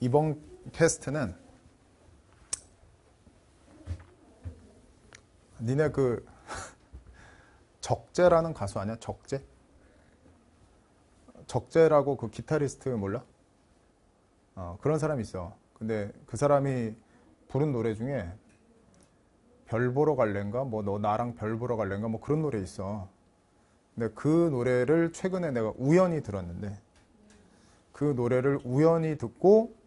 이번 캐스트는 니네 그 적재라는 가수 아니야? 적재? 적재라고 그 기타리스트 몰라? 그런 사람이 있어. 근데 그 사람이 부른 노래 중에 별 보러 갈랜가? 뭐 너 나랑 별 보러 갈랜가? 뭐 그런 노래 있어. 근데 그 노래를 최근에 내가 우연히 들었는데 그 노래를 우연히 듣고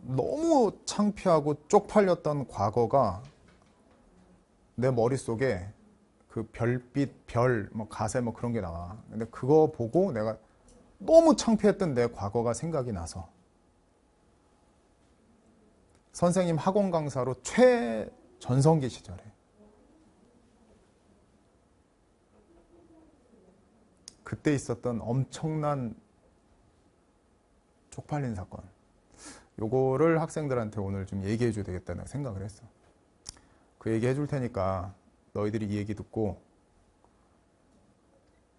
너무 창피하고 쪽팔렸던 과거가 내 머릿속에 그 별빛, 별, 뭐 가세 뭐 그런 게 나와. 근데 그거 보고 내가 너무 창피했던 내 과거가 생각이 나서 선생님 학원 강사로 최전성기 시절에 그때 있었던 엄청난 쪽팔린 사건, 요거를 학생들한테 오늘 좀 얘기해 줘야 되겠다는 생각을 했어. 그 얘기 해줄 테니까 너희들이 이 얘기 듣고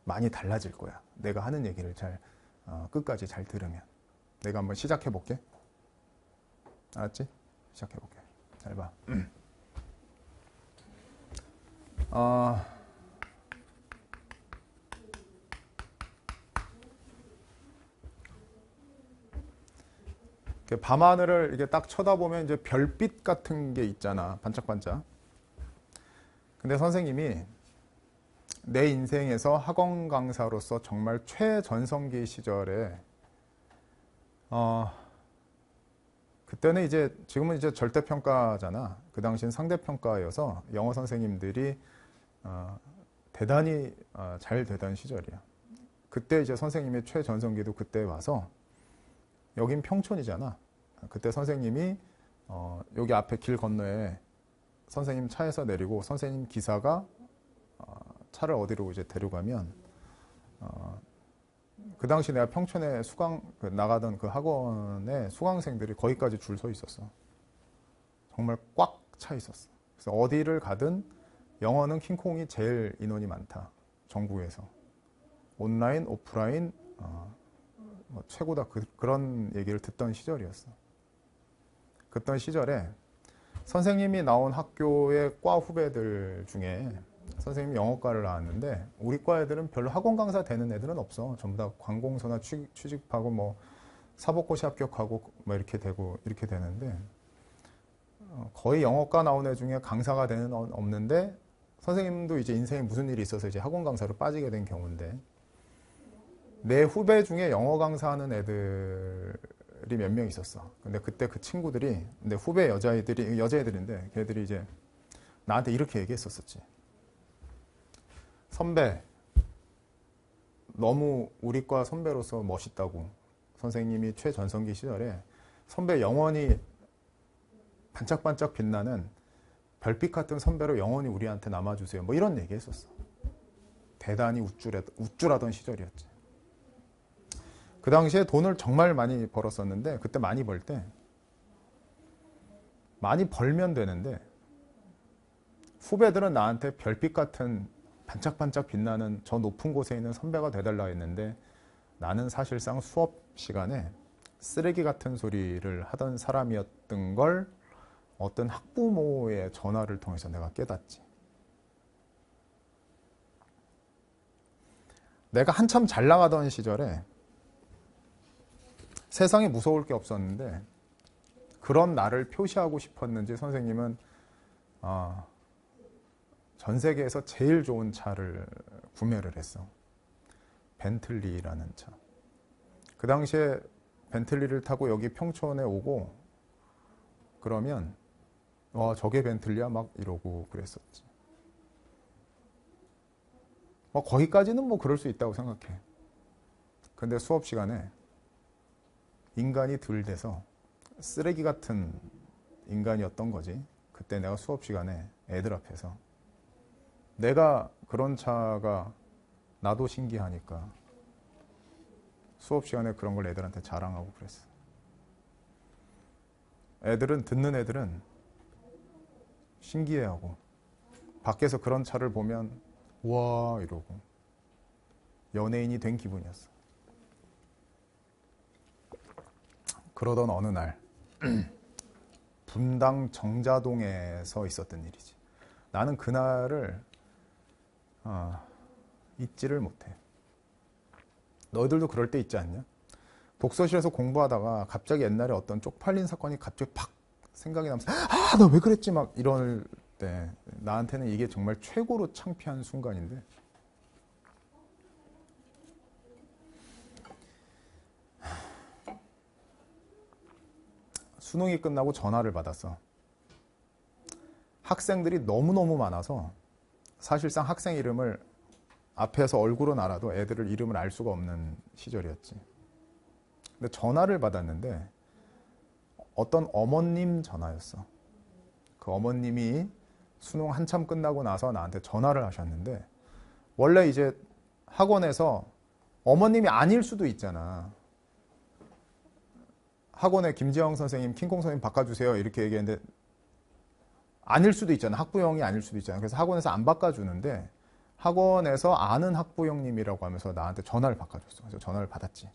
많이 달라질 거야. 내가 하는 얘기를 잘 끝까지 잘 들으면. 내가 한번 시작해 볼게. 알았지? 시작해 볼게. 잘 봐. 밤하늘을 이렇게 딱 쳐다보면 이제 별빛 같은 게 있잖아. 반짝반짝. 근데 선생님이 내 인생에서 학원 강사로서 정말 최전성기 시절에 그때는 이제 지금은 이제 절대평가잖아. 그 당시엔 상대평가여서 영어 선생님들이 대단히 잘 되던 시절이야. 그때 이제 선생님의 최전성기도 그때 와서 여긴 평촌이잖아. 그때 선생님이 여기 앞에 길 건너에 선생님 차에서 내리고 선생님 기사가 차를 어디로 이제 데려가면 그 당시 내가 평촌에 나가던 그 학원에 수강생들이 거기까지 줄 서 있었어. 정말 꽉 차 있었어. 그래서 어디를 가든 영어는 킹콩이 제일 인원이 많다. 전국에서. 온라인, 오프라인 뭐 최고다. 그런 얘기를 듣던 시절이었어. 그던 시절에 선생님이 나온 학교의 과 후배들 중에 선생님이 영어과를 나왔는데 우리 과 애들은 별로 학원 강사 되는 애들은 없어. 전부 다 관공서나 취직하고 뭐 사법고시 합격하고 뭐 이렇게 되고 이렇게 되는데 거의 영어과 나온 애 중에 강사가 되는 애는 없는데 선생님도 이제 인생에 무슨 일이 있어서 이제 학원 강사로 빠지게 된 경우인데 내 후배 중에 영어 강사하는 애들이 몇 명 있었어. 근데 그때 그 친구들이 내 후배 여자애들인데 걔들이 이제 나한테 이렇게 얘기했었지. 선배, 너무 우리과 선배로서 멋있다고. 선생님이 최전성기 시절에 선배 영원히 반짝반짝 빛나는 별빛 같은 선배로 영원히 우리한테 남아주세요. 뭐 이런 얘기 했었어. 대단히 우쭐하던 시절이었지. 그 당시에 돈을 정말 많이 벌었었는데 그때 많이 벌 때 많이 벌면 되는데 후배들은 나한테 별빛 같은 반짝반짝 빛나는 저 높은 곳에 있는 선배가 돼달라 했는데 나는 사실상 수업 시간에 쓰레기 같은 소리를 하던 사람이었던 걸 어떤 학부모의 전화를 통해서 내가 깨닫지. 내가 한참 잘 나가던 시절에 세상에 무서울 게 없었는데 그런 나를 표시하고 싶었는지 선생님은 전 세계에서 제일 좋은 차를 구매를 했어. 벤틀리라는 차. 그 당시에 벤틀리를 타고 여기 평촌에 오고 그러면 와 저게 벤틀리야 막 이러고 그랬었지. 거기까지는 뭐 그럴 수 있다고 생각해. 근데 수업 시간에 인간이 덜 돼서 쓰레기 같은 인간이었던 거지. 그때 내가 수업 시간에 애들 앞에서 내가 그런 차가 나도 신기하니까 수업 시간에 그런 걸 애들한테 자랑하고 그랬어. 듣는 애들은 신기해하고 밖에서 그런 차를 보면 와 이러고 연예인이 된 기분이었어. 그러던 어느 날 분당 정자동에서 있었던 일이지. 나는 그날을 잊지를 못해. 너희들도 그럴 때 있지 않냐? 독서실에서 공부하다가 갑자기 옛날에 어떤 쪽팔린 사건이 갑자기 팍 생각이 나면서 나 왜 그랬지? 막 이럴 때 나한테는 이게 정말 최고로 창피한 순간인데 수능이 끝나고 전화를 받았어. 학생들이 너무너무 많아서 사실상 학생 이름을 앞에서 얼굴은 알아도 애들을 이름을 알 수가 없는 시절이었지. 근데 전화를 받았는데 어떤 어머님 전화였어. 그 어머님이 수능 한참 끝나고 나서 나한테 전화를 하셨는데 원래 이제 학원에서 어머님이 아닐 수도 있잖아. 학원에 김지영 선생님, 킹콩 선생님 바꿔주세요 이렇게 얘기했는데 아닐 수도 있잖아. 학부형이 아닐 수도 있잖아. 그래서 학원에서 안 바꿔주는데 학원에서 아는 학부형님이라고 하면서 나한테 전화를 바꿔줬어. 그래서 전화를 받았지.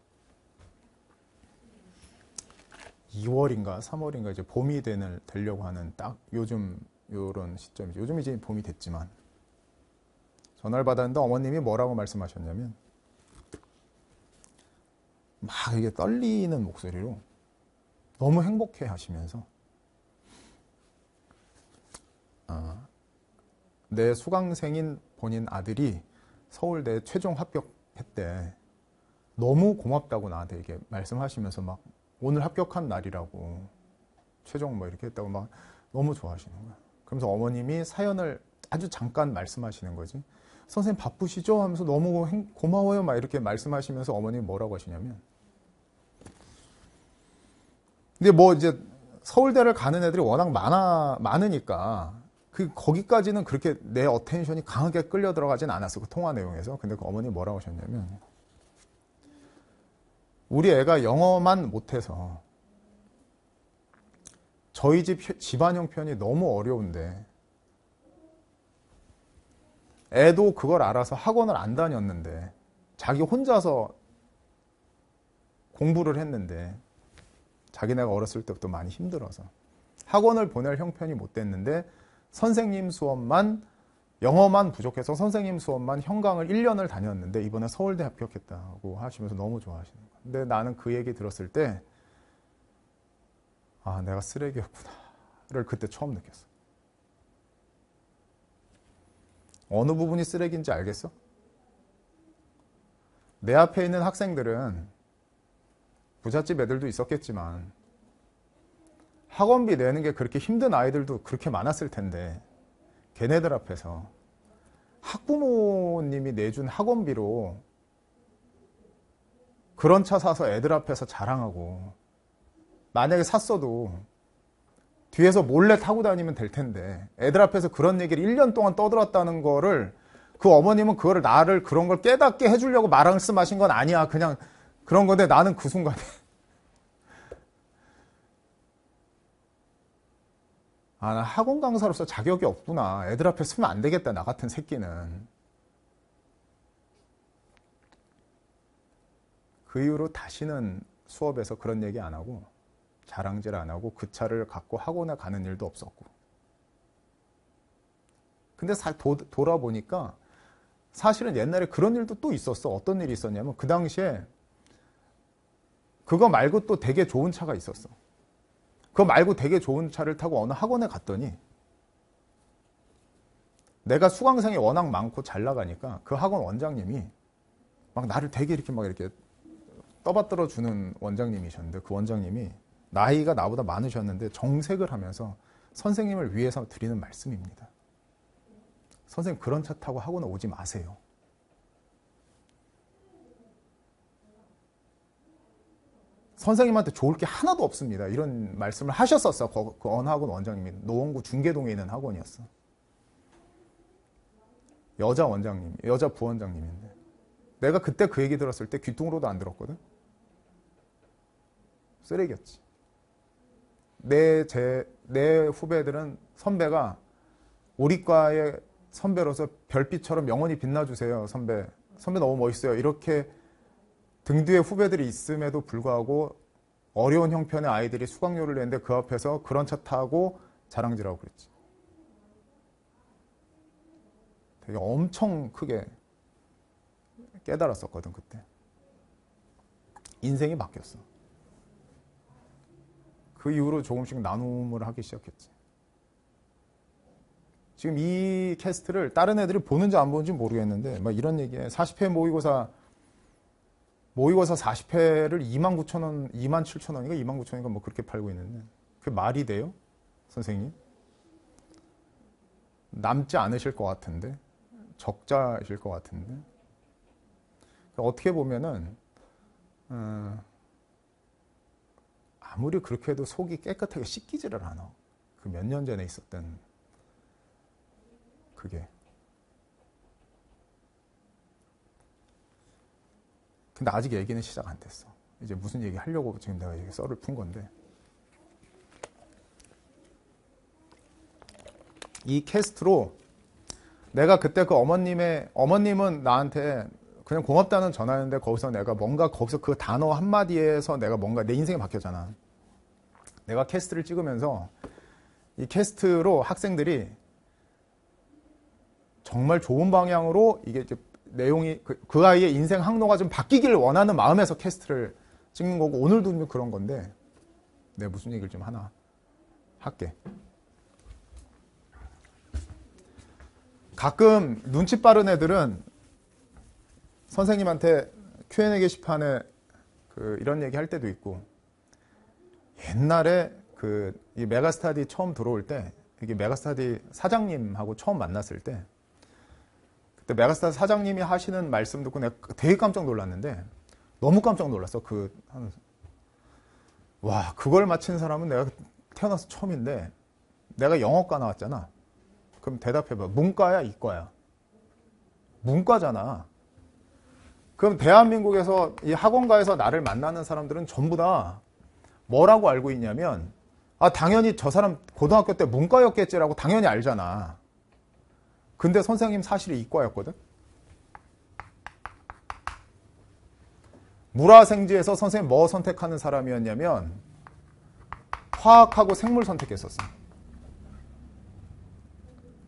2월인가 3월인가 이제 봄이 되려고 하는 딱 요즘 요런 시점이지. 요즘 이제 봄이 됐지만 전화를 받았는데 어머님이 뭐라고 말씀하셨냐면 막 이게 떨리는 목소리로 너무 행복해 하시면서 내 수강생인 본인 아들이 서울대 최종 합격했대. 너무 고맙다고 나한테 이렇게 말씀하시면서 막 오늘 합격한 날이라고 최종 뭐 이렇게 했다고 막 너무 좋아하시는 거야. 그러면서 어머님이 사연을 아주 잠깐 말씀하시는 거지. 선생님 바쁘시죠? 하면서 너무 고마워요 막 이렇게 말씀하시면서 어머님이 뭐라고 하시냐면 근데 뭐 이제 서울대를 가는 애들이 워낙 많으니까 거기까지는 그렇게 내 어텐션이 강하게 끌려 들어가진 않았어. 그 통화 내용에서. 근데 그 어머님이 뭐라고 하셨냐면 우리 애가 영어만 못해서 저희 집 집안 형편이 너무 어려운데 애도 그걸 알아서 학원을 안 다녔는데 자기 혼자서 공부를 했는데 자기네가 어렸을 때부터 많이 힘들어서 학원을 보낼 형편이 못 됐는데 선생님 수업만 영어만 부족해서 선생님 수업만 현강을 1년을 다녔는데 이번에 서울대 합격했다고 하시면서 너무 좋아하시는 거예요. 근데 나는 그 얘기 들었을 때 내가 쓰레기였구나를 그때 처음 느꼈어. 어느 부분이 쓰레기인지 알겠어? 내 앞에 있는 학생들은 부잣집 애들도 있었겠지만 학원비 내는 게 그렇게 힘든 아이들도 그렇게 많았을 텐데 걔네들 앞에서 학부모님이 내준 학원비로 그런 차 사서 애들 앞에서 자랑하고 만약에 샀어도 뒤에서 몰래 타고 다니면 될 텐데 애들 앞에서 그런 얘기를 1년 동안 떠들었다는 거를 그 어머님은 그거를 나를 그런 걸 깨닫게 해주려고 말씀하신 건 아니야. 그냥 그런 건데 나는 그 순간에 나 학원 강사로서 자격이 없구나. 애들 앞에 서면 안 되겠다. 나 같은 새끼는. 그 이후로 다시는 수업에서 그런 얘기 안 하고 자랑질 안 하고 그 차를 갖고 학원에 가는 일도 없었고. 근데 돌아보니까 사실은 옛날에 그런 일도 또 있었어. 어떤 일이 있었냐면 그 당시에 그거 말고 또 되게 좋은 차가 있었어. 그거 말고 되게 좋은 차를 타고 어느 학원에 갔더니 내가 수강생이 워낙 많고 잘 나가니까 그 학원 원장님이 막 나를 되게 이렇게 떠받들어 주는 원장님이셨는데 그 원장님이 나이가 나보다 많으셨는데 정색을 하면서 선생님을 위해서 드리는 말씀입니다. 선생님 그런 차 타고 학원에 오지 마세요. 선생님한테 좋을 게 하나도 없습니다. 이런 말씀을 하셨었어. 그 어느 학원 원장님이. 노원구 중계동에 있는 학원이었어. 여자 원장님, 여자 부원장님인데 내가 그때 그 얘기 들었을 때 귀뚱으로도 안 들었거든. 쓰레기였지. 내 후배들은 선배가 우리 과의 선배로서 별빛처럼 영원히 빛나주세요. 선배 너무 멋있어요. 이렇게 등 뒤에 후배들이 있음에도 불구하고 어려운 형편의 아이들이 수강료를 내는데 그 앞에서 그런 차 타고 자랑질하고 그랬지. 되게 엄청 크게 깨달았었거든 그때. 인생이 바뀌었어. 그 이후로 조금씩 나눔을 하기 시작했지. 지금 이 캐스트를 다른 애들이 보는지 안 보는지 모르겠는데 막 이런 얘기해. 40회 모의고사 40회를 29,000원, 27,000원인가 29,000원인가 뭐 그렇게 팔고 있는데 그게 말이 돼요? 선생님? 남지 않으실 것 같은데 적자실 것 같은데 어떻게 보면은 아무리 그렇게 해도 속이 깨끗하게 씻기지를 않아. 그 몇 년 전에 있었던 그게. 근데 아직 얘기는 시작 안 됐어. 이제 무슨 얘기 하려고 지금 내가 이렇게 썰을 푼 건데. 이 캐스트로 내가 그때 그 어머님은 나한테 그냥 고맙다는 전화였는데 거기서 내가 뭔가 거기서 그 단어 한마디에서 내가 뭔가 내 인생이 바뀌었잖아. 내가 캐스트를 찍으면서 이 캐스트로 학생들이 정말 좋은 방향으로 이게 이제 내용이 그 아이의 인생 항로가 좀 바뀌기를 원하는 마음에서 캐스트를 찍는 거고 오늘도 그런 건데 내가 무슨 얘기를 좀 하나 할게. 가끔 눈치 빠른 애들은 선생님한테 Q&A 게시판에 이런 얘기 할 때도 있고 옛날에 이 메가스터디 처음 들어올 때 이게 메가스터디 사장님하고 처음 만났을 때 그때 메가스터디 사장님이 하시는 말씀 듣고 내가 되게 깜짝 놀랐는데 너무 깜짝 놀랐어. 와 그걸 맞힌 사람은 내가 태어나서 처음인데 내가 영어과 나왔잖아. 그럼 대답해봐. 문과야 이과야? 문과잖아. 그럼 대한민국에서 이 학원가에서 나를 만나는 사람들은 전부 다 뭐라고 알고 있냐면 당연히 저 사람 고등학교 때 문과였겠지라고 당연히 알잖아. 근데 선생님 사실이 이과였거든. 물화생지에서 선생님 뭐 선택하는 사람이었냐면 화학하고 생물 선택했었어.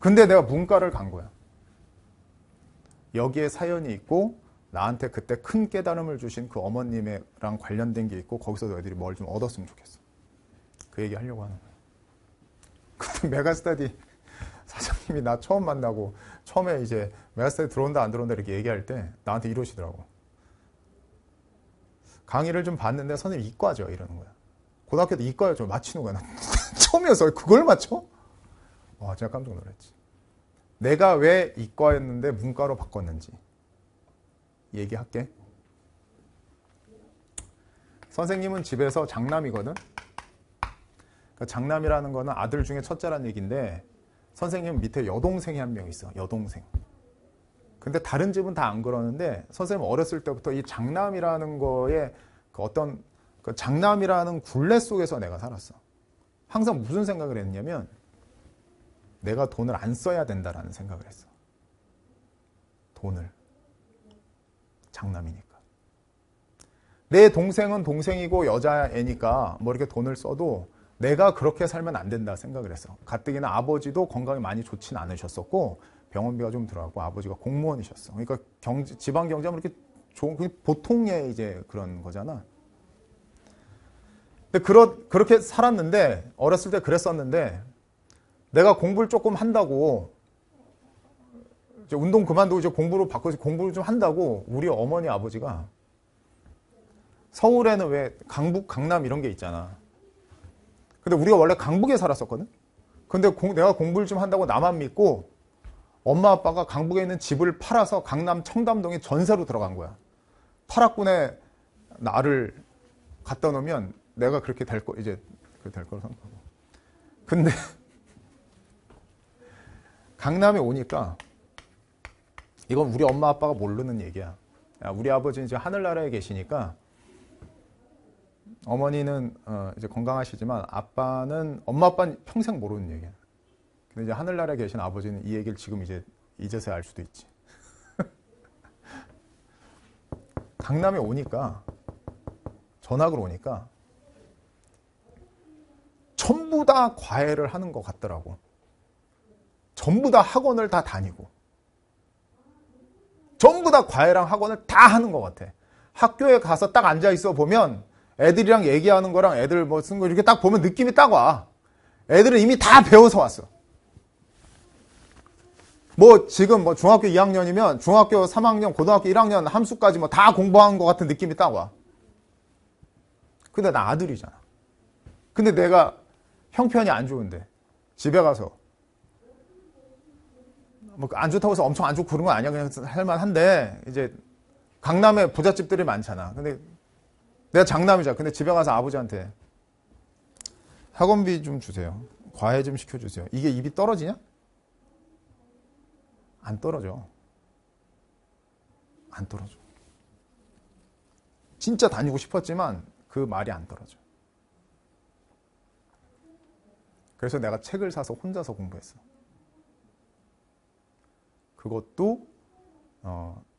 근데 내가 문과를 간 거야. 여기에 사연이 있고 나한테 그때 큰 깨달음을 주신 그 어머님이랑 관련된 게 있고 거기서 너희들이 뭘 좀 얻었으면 좋겠어. 그 얘기 하려고 하는 거야. 근데 메가스터디 사장님이 나 처음 만나고 처음에 이제 메가스터디 들어온다 안 들어온다 이렇게 얘기할 때 나한테 이러시더라고. 강의를 좀 봤는데 선생님 이과죠 이러는 거야. 고등학교 때 이과였죠. 맞히는 거야. 나 처음이어서 그걸 맞춰? 와 진짜 깜짝 놀랐지. 내가 왜 이과였는데 문과로 바꿨는지 얘기할게. 선생님은 집에서 장남이거든. 그러니까 장남이라는 거는 아들 중에 첫째란 얘기인데 선생님 밑에 여동생이 한 명 있어. 여동생. 근데 다른 집은 다 안 그러는데 선생님 어렸을 때부터 이 장남이라는 거에 어떤 장남이라는 굴레 속에서 내가 살았어. 항상 무슨 생각을 했냐면 내가 돈을 안 써야 된다라는 생각을 했어. 돈을. 장남이니까. 내 동생은 동생이고 여자애니까 뭐 이렇게 돈을 써도 내가 그렇게 살면 안 된다 생각을 했어. 가뜩이나 아버지도 건강이 많이 좋진 않으셨었고 병원비가 좀 들어가고 아버지가 공무원이셨어. 그러니까 지방 경제하면 이렇게 좋은 보통의 이제 그런 거잖아. 근데 그렇게 살았는데 어렸을 때 그랬었는데 내가 공부를 조금 한다고 이제 운동 그만두고 이제 공부로 바꿔서 공부를 좀 한다고 우리 어머니 아버지가 서울에는 왜 강북, 강남 이런 게 있잖아. 근데 우리가 원래 강북에 살았었거든. 근데 내가 공부를 좀 한다고 나만 믿고 엄마 아빠가 강북에 있는 집을 팔아서 강남 청담동에 전세로 들어간 거야. 8학군에 나를 갖다 놓으면 내가 그렇게 될 거 이제 될 거라고 생각하고. 근데 강남에 오니까 이건 우리 엄마 아빠가 모르는 얘기야. 우리 아버지는 이제 하늘나라에 계시니까 어머니는 이제 건강하시지만 엄마 아빠는 평생 모르는 얘기야. 근데 이제 하늘나라에 계신 아버지는 이 얘기를 지금 이제 이제서야 알 수도 있지. 강남에 오니까 전학을 오니까 전부 다 과외를 하는 것 같더라고. 전부 다 학원을 다 다니고 전부 다 과외랑 학원을 다 하는 것 같아. 학교에 가서 딱 앉아있어 보면 애들이랑 얘기하는 거랑 애들 뭐 쓴 거 이렇게 딱 보면 느낌이 딱 와. 애들은 이미 다 배워서 왔어. 뭐 지금 뭐 중학교 2학년이면 중학교 3학년, 고등학교 1학년 함수까지 뭐 다 공부한 것 같은 느낌이 딱 와. 근데 나 아들이잖아. 근데 내가 형편이 안 좋은데 집에 가서 뭐 안 좋다고 해서 엄청 안 좋고 그런 건 아니야. 그냥 할만한데 이제 강남에 부잣집들이 많잖아. 근데 내가 장남이잖아. 근데 집에 가서 아버지한테 학원비 좀 주세요. 과외 좀 시켜주세요. 이게 입이 떨어지냐? 안 떨어져. 안 떨어져. 진짜 다니고 싶었지만 그 말이 안 떨어져. 그래서 내가 책을 사서 혼자서 공부했어. 그것도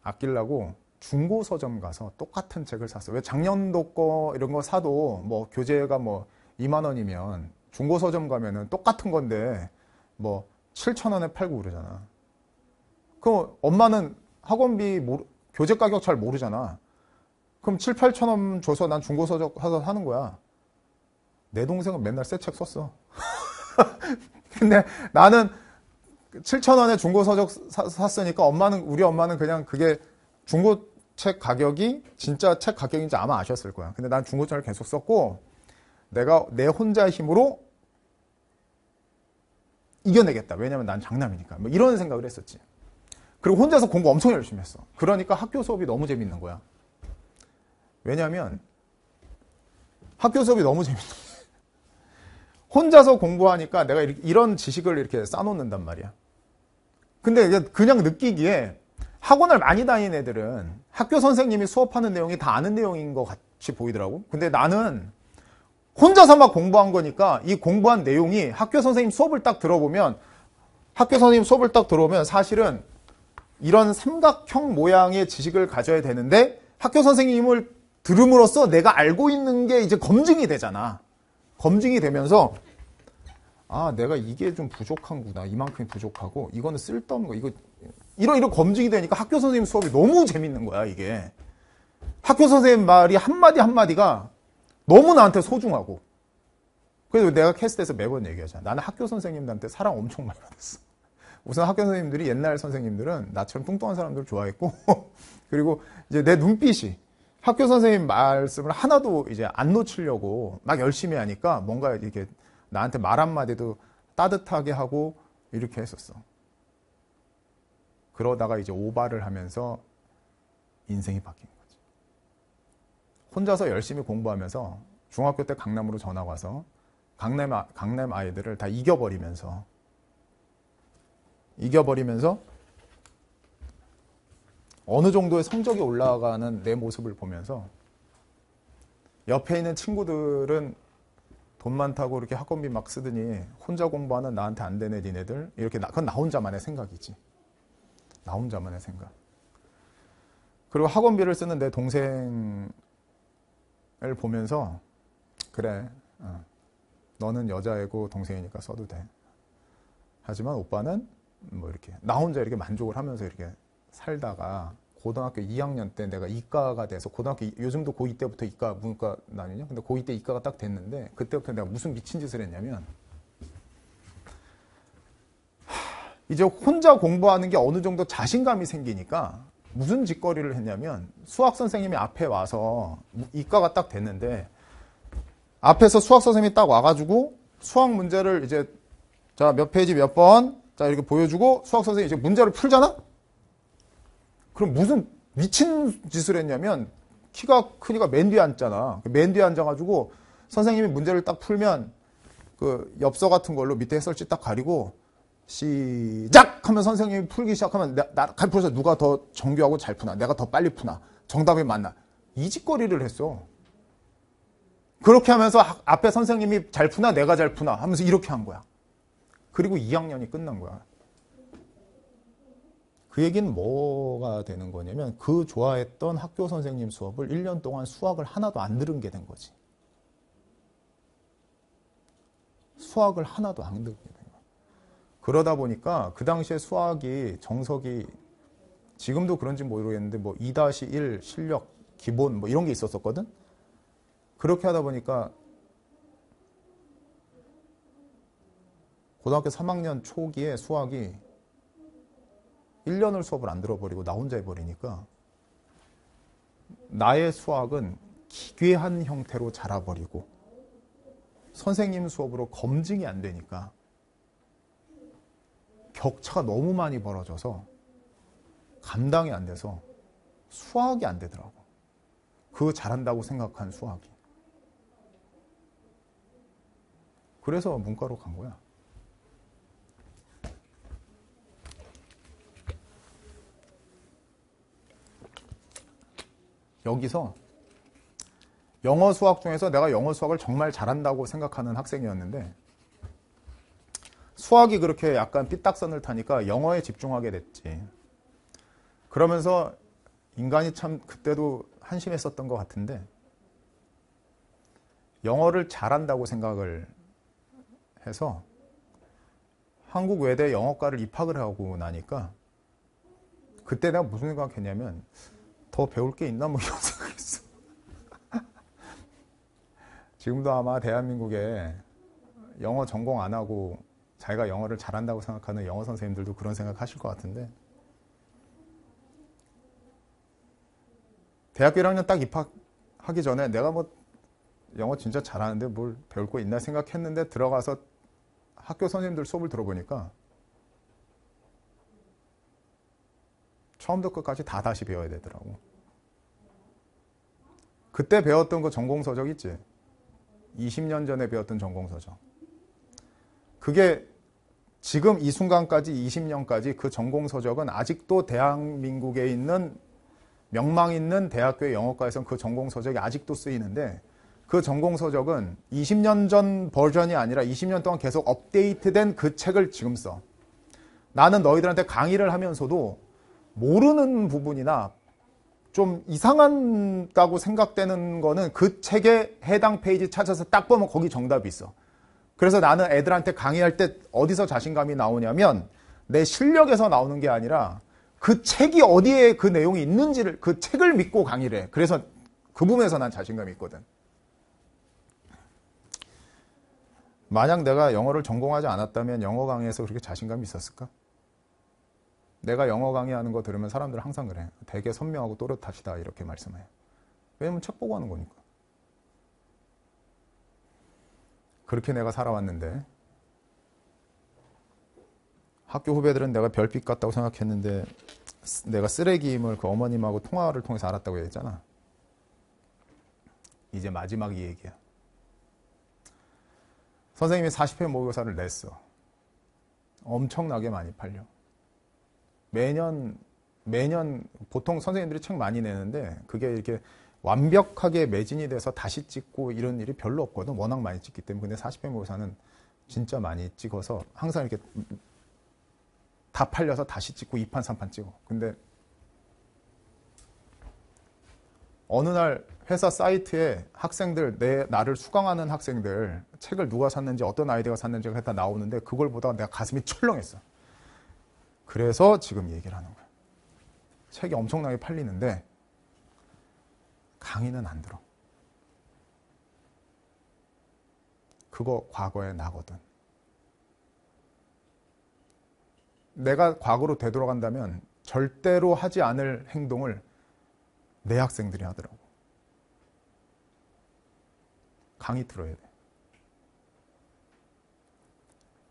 아끼려고 중고 서점 가서 똑같은 책을 샀어. 왜 작년도 거 이런 거 사도 뭐 교재가 뭐 2만 원이면 중고 서점 가면은 똑같은 건데 뭐 7,000원에 팔고 그러잖아. 그럼 엄마는 학원비 교재 가격 잘 모르잖아. 그럼 7, 8천 원 줘서 난 중고 서점 가서 사는 거야. 내 동생은 맨날 새 책 썼어. 근데 나는 7,000원에 중고 서적 샀으니까 우리 엄마는 그냥 그게 중고책 가격이 진짜 책 가격인지 아마 아셨을 거야. 근데 난 중고책을 계속 썼고 내가 내 혼자의 힘으로 이겨내겠다. 왜냐면 난 장남이니까. 뭐 이런 생각을 했었지. 그리고 혼자서 공부 엄청 열심히 했어. 그러니까 학교 수업이 너무 재밌는 거야. 왜냐면 학교 수업이 너무 재밌는 거야. 혼자서 공부하니까 내가 이런 지식을 이렇게 쌓아놓는단 말이야. 근데 그냥 느끼기에 학원을 많이 다니는 애들은 학교 선생님이 수업하는 내용이 다 아는 내용인 것 같이 보이더라고. 근데 나는 혼자서 막 공부한 거니까 이 공부한 내용이 학교 선생님 수업을 딱 들어보면 사실은 이런 삼각형 모양의 지식을 가져야 되는데 학교 선생님을 들음으로써 내가 알고 있는 게 이제 검증이 되잖아. 검증이 되면서 내가 이게 좀 부족한구나. 이만큼이 부족하고 이거는 쓸데없는 거. 이런 검증이 되니까 학교 선생님 수업이 너무 재밌는 거야, 이게. 학교 선생님 말이 한마디 한마디가 너무 나한테 소중하고. 그래서 내가 캐스트에서 매번 얘기하잖아. 나는 학교 선생님들한테 사랑 엄청 많이 받았어. 우선 학교 선생님들이 옛날 선생님들은 나처럼 뚱뚱한 사람들 좋아했고 그리고 이제 내 눈빛이 학교 선생님 말씀을 하나도 이제 안 놓치려고 막 열심히 하니까 뭔가 이렇게 나한테 말 한마디도 따뜻하게 하고 이렇게 했었어. 그러다가 이제 오바를 하면서 인생이 바뀐 거지. 혼자서 열심히 공부하면서 중학교 때 강남으로 전학 와서 강남 아이들을 다 이겨버리면서 어느 정도의 성적이 올라가는 내 모습을 보면서 옆에 있는 친구들은 돈 많다고 이렇게 학원비 막 쓰더니 혼자 공부하는 나한테 안 되네 니네들 이렇게 그건 나 혼자만의 생각이지. 나 혼자만의 생각. 그리고 학원비를 쓰는 내 동생을 보면서 그래 너는 여자애고 동생이니까 써도 돼. 하지만 오빠는 뭐 이렇게 나 혼자 이렇게 만족을 하면서 이렇게 살다가 고등학교 2학년 때 내가 이과가 돼서 고등학교 요즘도 고2 때부터 이과 문과 나뉘냐? 근데 고2 때 이과가 딱 됐는데 그때부터 내가 무슨 미친 짓을 했냐면 이제 혼자 공부하는 게 어느 정도 자신감이 생기니까 무슨 짓거리를 했냐면 수학 선생님이 앞에 와서 이과가 딱 됐는데 앞에서 수학 선생님이 딱 와가지고 수학 문제를 이제 자 몇 페이지 몇 번 자 이렇게 보여주고 수학 선생님이 이제 문제를 풀잖아? 그럼 무슨 미친 짓을 했냐면 키가 크니까 맨 뒤에 앉잖아. 맨 뒤에 앉아가지고 선생님이 문제를 딱 풀면 그 엽서 같은 걸로 밑에 해설지 딱 가리고 시작! 하면 선생님이 풀기 시작하면 나 풀어서 누가 더 정교하고 잘 푸나 내가 더 빨리 푸나 정답이 맞나 이 짓거리를 했어. 그렇게 하면서 앞에 선생님이 잘 푸나 내가 잘 푸나 하면서 이렇게 한 거야. 그리고 2학년이 끝난 거야. 그 얘기는 뭐가 되는 거냐면 그 좋아했던 학교 선생님 수업을 1년 동안 수학을 하나도 안 들은 게 된 거지. 수학을 하나도 안 듣게 된 거야. 그러다 보니까 그 당시에 수학이 정석이 지금도 그런지 모르겠는데 뭐 2-1 실력 기본 뭐 이런 게 있었거든. 그렇게 하다 보니까 고등학교 3학년 초기에 수학이 1년을 수업을 안 들어버리고 나 혼자 해버리니까 나의 수학은 기괴한 형태로 자라버리고 선생님 수업으로 검증이 안 되니까 격차가 너무 많이 벌어져서 감당이 안 돼서 수학이 안 되더라고. 그거 잘한다고 생각한 수학이. 그래서 문과로 간 거야. 여기서 영어 수학 중에서 내가 영어 수학을 정말 잘한다고 생각하는 학생이었는데 수학이 그렇게 약간 삐딱선을 타니까 영어에 집중하게 됐지. 그러면서 인간이 참 그때도 한심했었던 것 같은데 영어를 잘한다고 생각을 해서 한국 외대 영어과를 입학을 하고 나니까 그때 내가 무슨 생각했냐면 더 배울 게 있나 뭐 이런 생각했어. 지금도 아마 대한민국에 영어 전공 안 하고 자기가 영어를 잘한다고 생각하는 영어 선생님들도 그런 생각하실 것 같은데 대학교 1학년 딱 입학하기 전에 내가 뭐 영어 진짜 잘하는데 뭘 배울 거 있나 생각했는데 들어가서 학교 선생님들 수업을 들어보니까 처음부터 끝까지 다 다시 배워야 되더라고. 그때 배웠던 그 전공서적 있지? 20년 전에 배웠던 전공서적. 그게 지금 이 순간까지 20년까지 그 전공서적은 아직도 대한민국에 있는 명망 있는 대학교의 영어과에서는 그 전공서적이 아직도 쓰이는데 그 전공서적은 20년 전 버전이 아니라 20년 동안 계속 업데이트된 그 책을 지금 써. 나는 너희들한테 강의를 하면서도 모르는 부분이나 좀 이상하다고 생각되는 거는 그 책의 해당 페이지 찾아서 딱 보면 거기 정답이 있어. 그래서 나는 애들한테 강의할 때 어디서 자신감이 나오냐면 내 실력에서 나오는 게 아니라 그 책이 어디에 그 내용이 있는지를 그 책을 믿고 강의를 해. 그래서 그 부분에서 난 자신감이 있거든. 만약 내가 영어를 전공하지 않았다면 영어 강의에서 그렇게 자신감이 있었을까? 내가 영어 강의하는 거 들으면 사람들은 항상 그래. 되게 선명하고 또렷하시다 이렇게 말씀해. 왜냐면 책 보고 하는 거니까. 그렇게 내가 살아왔는데 학교 후배들은 내가 별빛 같다고 생각했는데 내가 쓰레기임을 그 어머님하고 통화를 통해서 알았다고 얘기했잖아. 이제 마지막 이 얘기야. 선생님이 40회 모의고사를 냈어. 엄청나게 많이 팔려. 매년 보통 선생님들이 책 많이 내는데 그게 이렇게 완벽하게 매진이 돼서 다시 찍고 이런 일이 별로 없거든. 워낙 많이 찍기 때문에. 근데 40회 모의고사는 진짜 많이 찍어서 항상 이렇게 다 팔려서 다시 찍고 2판, 3판 찍어. 근데 어느 날 회사 사이트에 학생들, 나를 수강하는 학생들 책을 누가 샀는지 어떤 아이디어가 샀는지가 다 나오는데 그걸 보다가 내가 가슴이 철렁했어. 그래서 지금 얘기를 하는 거야. 책이 엄청나게 팔리는데 강의는 안 들어. 그거 과거의 나거든. 내가 과거로 되돌아간다면 절대로 하지 않을 행동을 내 학생들이 하더라고. 강의 들어야 돼.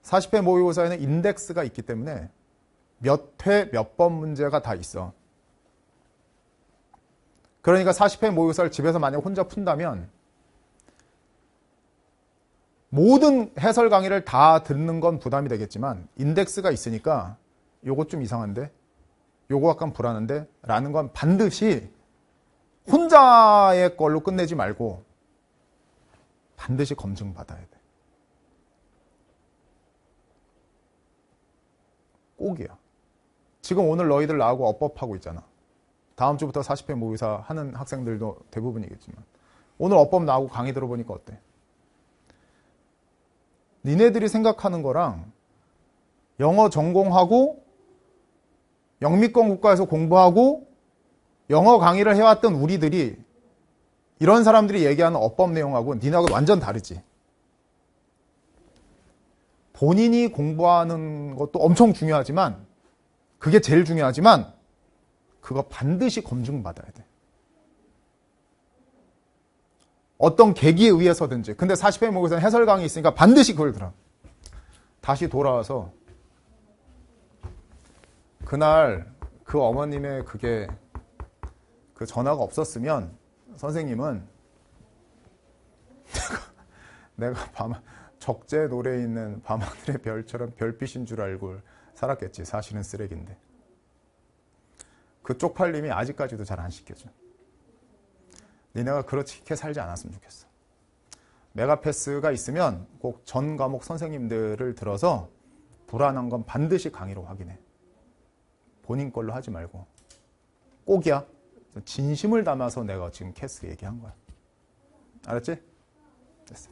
40회 모의고사에는 인덱스가 있기 때문에 몇 회, 몇 번 문제가 다 있어. 그러니까 40회 모의고사를 집에서 만약 혼자 푼다면 모든 해설 강의를 다 듣는 건 부담이 되겠지만 인덱스가 있으니까 요거 좀 이상한데? 요거 약간 불안한데? 라는 건 반드시 혼자의 걸로 끝내지 말고 반드시 검증받아야 돼. 꼭이야. 지금 오늘 너희들 나하고 어법하고 있잖아. 다음 주부터 40회 모의사 하는 학생들도 대부분이겠지만 오늘 어법 나하고 강의 들어보니까 어때? 니네들이 생각하는 거랑 영어 전공하고 영미권 국가에서 공부하고 영어 강의를 해왔던 우리들이 이런 사람들이 얘기하는 어법 내용하고 니네하고 완전 다르지. 본인이 공부하는 것도 엄청 중요하지만 그게 제일 중요하지만 그거 반드시 검증받아야 돼. 어떤 계기에 의해서든지. 근데 40회 목에서는 해설 강의 있으니까 반드시 그걸 들어. 다시 돌아와서 그날 그 어머님의 그게 그 전화가 없었으면 선생님은 내가 적재 노래에 있는 밤하늘의 별처럼 별빛인 줄 알고 살았겠지. 사실은 쓰레기인데. 그 쪽팔림이 아직까지도 잘 안 씻겨져. 니네가 그렇게 살지 않았으면 좋겠어. 메가패스가 있으면 꼭 전 과목 선생님들을 들어서 불안한 건 반드시 강의로 확인해. 본인 걸로 하지 말고. 꼭이야. 진심을 담아서 내가 지금 캐스 얘기한 거야. 알았지? 됐어.